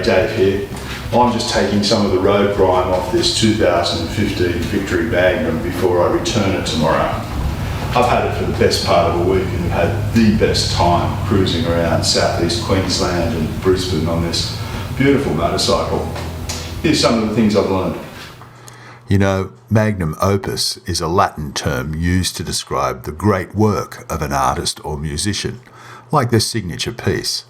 Dave here. I'm just taking some of the road grime off this 2015 Victory Magnum before I return it tomorrow. I've had it for the best part of a week and had the best time cruising around southeast Queensland and Brisbane on this beautiful motorcycle. Here's some of the things I've learned. You know, Magnum Opus is a Latin term used to describe the great work of an artist or musician, like their signature piece.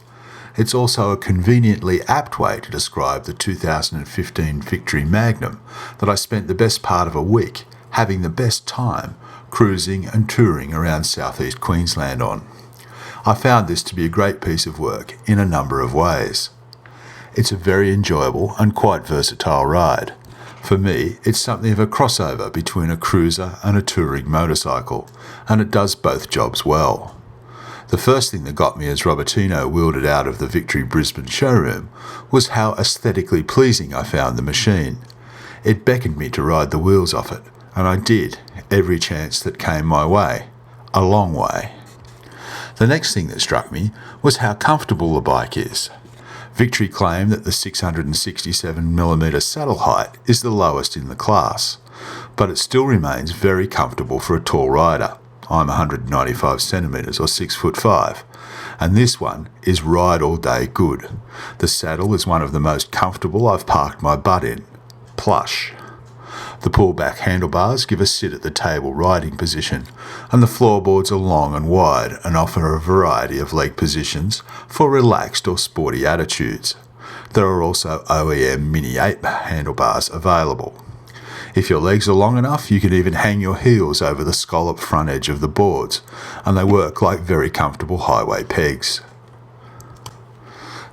It's also a conveniently apt way to describe the 2015 Victory Magnum that I spent the best part of a week having the best time cruising and touring around southeast Queensland on. I found this to be a great piece of work in a number of ways. It's a very enjoyable and quite versatile ride. For me, it's something of a crossover between a cruiser and a touring motorcycle, and it does both jobs well. The first thing that got me as Robertino wheeled it out of the Victory Brisbane showroom was how aesthetically pleasing I found the machine. It beckoned me to ride the wheels off it, and I did, every chance that came my way. A long way. The next thing that struck me was how comfortable the bike is. Victory claim that the 667mm saddle height is the lowest in the class, but it still remains very comfortable for a tall rider. I'm 195cm or 6'5", and this one is ride all day good. The saddle is one of the most comfortable I've parked my butt in. Plush. The pull-back handlebars give a sit-at-the-table riding position, and the floorboards are long and wide and offer a variety of leg positions for relaxed or sporty attitudes. There are also OEM Mini 8 handlebars available. If your legs are long enough, you can even hang your heels over the scallop front edge of the boards, and they work like very comfortable highway pegs.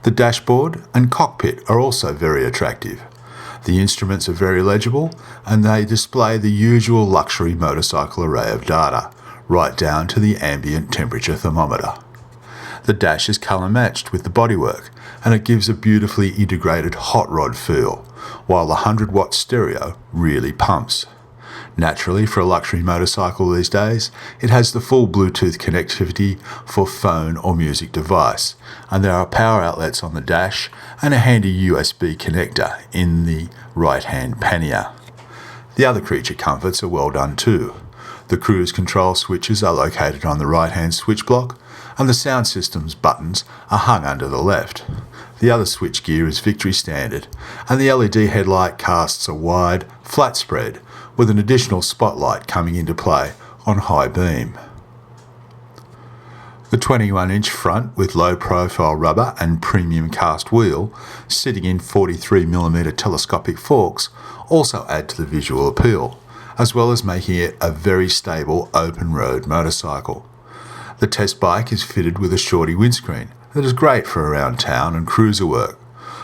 The dashboard and cockpit are also very attractive. The instruments are very legible, and they display the usual luxury motorcycle array of data, right down to the ambient temperature thermometer. The dash is colour matched with the bodywork, and it gives a beautifully integrated hot rod feel, while the 100-watt stereo really pumps. Naturally, for a luxury motorcycle these days, it has the full Bluetooth connectivity for phone or music device, and there are power outlets on the dash and a handy USB connector in the right-hand pannier. The other creature comforts are well done too. The cruise control switches are located on the right-hand switch block, and the sound system's buttons are hung under the left. The other switch gear is Victory standard, and the LED headlight casts a wide, flat spread with an additional spotlight coming into play on high beam. The 21-inch front with low-profile rubber and premium cast wheel sitting in 43mm telescopic forks also add to the visual appeal, as well as making it a very stable open-road motorcycle. The test bike is fitted with a shorty windscreen that is great for around town and cruiser work.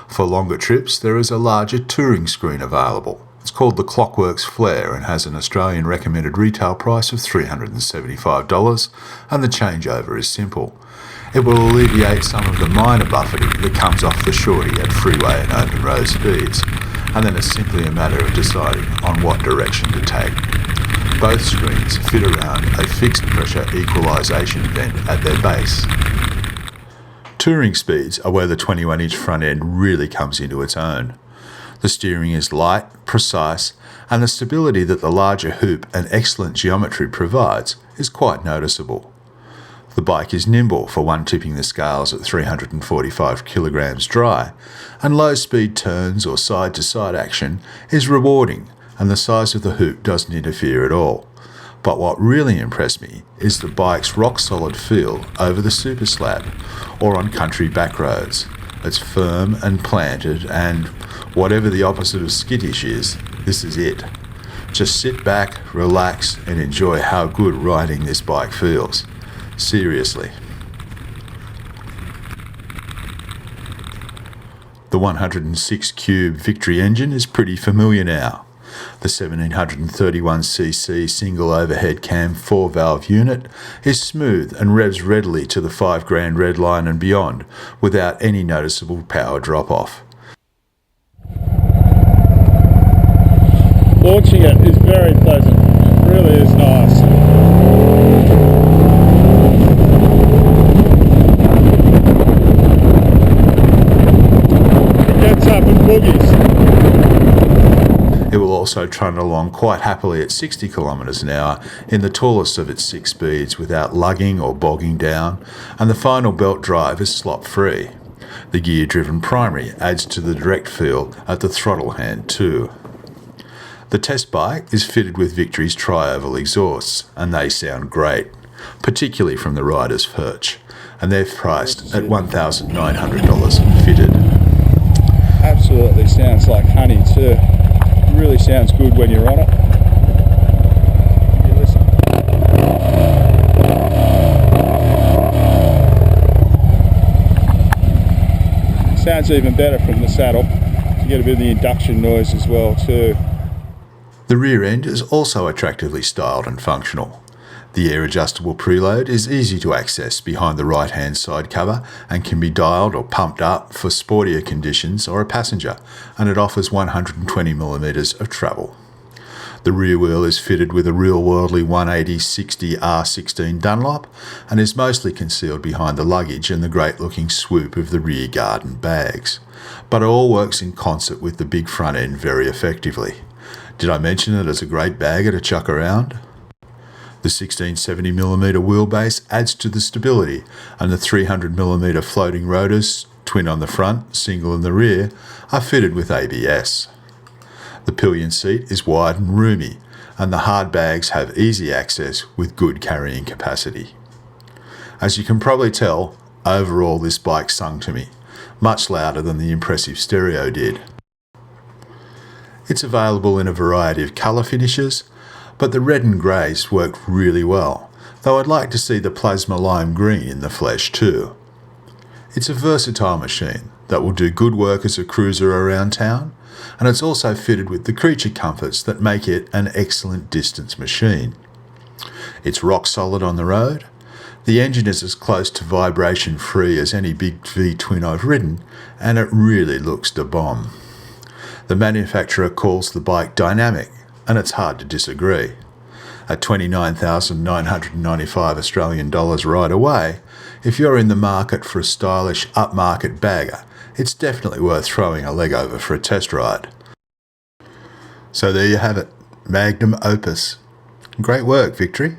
For longer trips, there is a larger touring screen available. It's called the Clockworks Flare and has an Australian recommended retail price of $375, and the changeover is simple. It will alleviate some of the minor buffeting that comes off the shorty at freeway and open road speeds, and then it's simply a matter of deciding on what direction to take. Both screens fit around a fixed pressure equalisation vent at their base. Touring speeds are where the 21-inch front end really comes into its own. The steering is light, precise, and the stability that the larger hoop and excellent geometry provides is quite noticeable. The bike is nimble for one tipping the scales at 345 kilograms dry, and low-speed turns or side-to-side action is rewarding, and the size of the hoop doesn't interfere at all. But what really impressed me is the bike's rock-solid feel over the super slab or on country back roads. It's firm and planted, and whatever the opposite of skittish is, this is it. Just sit back, relax, and enjoy how good riding this bike feels. Seriously. The 106 cube Victory engine is pretty familiar now. The 1731cc single overhead cam 4-valve unit is smooth and revs readily to the 5 grand red line and beyond without any noticeable power drop-off. Launching it is very pleasant, it really is nice. It It will also trundle along quite happily at 60 kilometres an hour in the tallest of its 6 speeds without lugging or bogging down, and the final belt drive is slop-free. The gear-driven primary adds to the direct feel at the throttle hand too. The test bike is fitted with Victory's tri-oval exhausts, and they sound great, particularly from the rider's perch, and they're priced at $1,900 fitted. Absolutely sounds like honey too. Really sounds good when you're on it. You listen. Sounds even better from the saddle. You get a bit of the induction noise as well too. The rear end is also attractively styled and functional. The air-adjustable preload is easy to access behind the right-hand side cover and can be dialed or pumped up for sportier conditions or a passenger, and it offers 120mm of travel. The rear wheel is fitted with a real-worldly 180/60 R16 Dunlop and is mostly concealed behind the luggage and the great-looking swoop of the rear garden bags. But it all works in concert with the big front end very effectively. Did I mention that it's a great bagger to chuck around? The 1670mm wheelbase adds to the stability, and the 300mm floating rotors, twin on the front, single in the rear, are fitted with ABS. The pillion seat is wide and roomy, and the hard bags have easy access with good carrying capacity. As you can probably tell, overall this bike sung to me, much louder than the impressive stereo did. It's available in a variety of colour finishes, but the red and greys work really well, though I'd like to see the plasma lime green in the flesh too. It's a versatile machine that will do good work as a cruiser around town, and it's also fitted with the creature comforts that make it an excellent distance machine. It's rock solid on the road, the engine is as close to vibration free as any big V-twin I've ridden, and it really looks da bomb. The manufacturer calls the bike dynamic, and it's hard to disagree. At $29,995 Australian dollars right away, if you're in the market for a stylish upmarket bagger, it's definitely worth throwing a leg over for a test ride. So there you have it, Magnum Opus. Great work, Victory.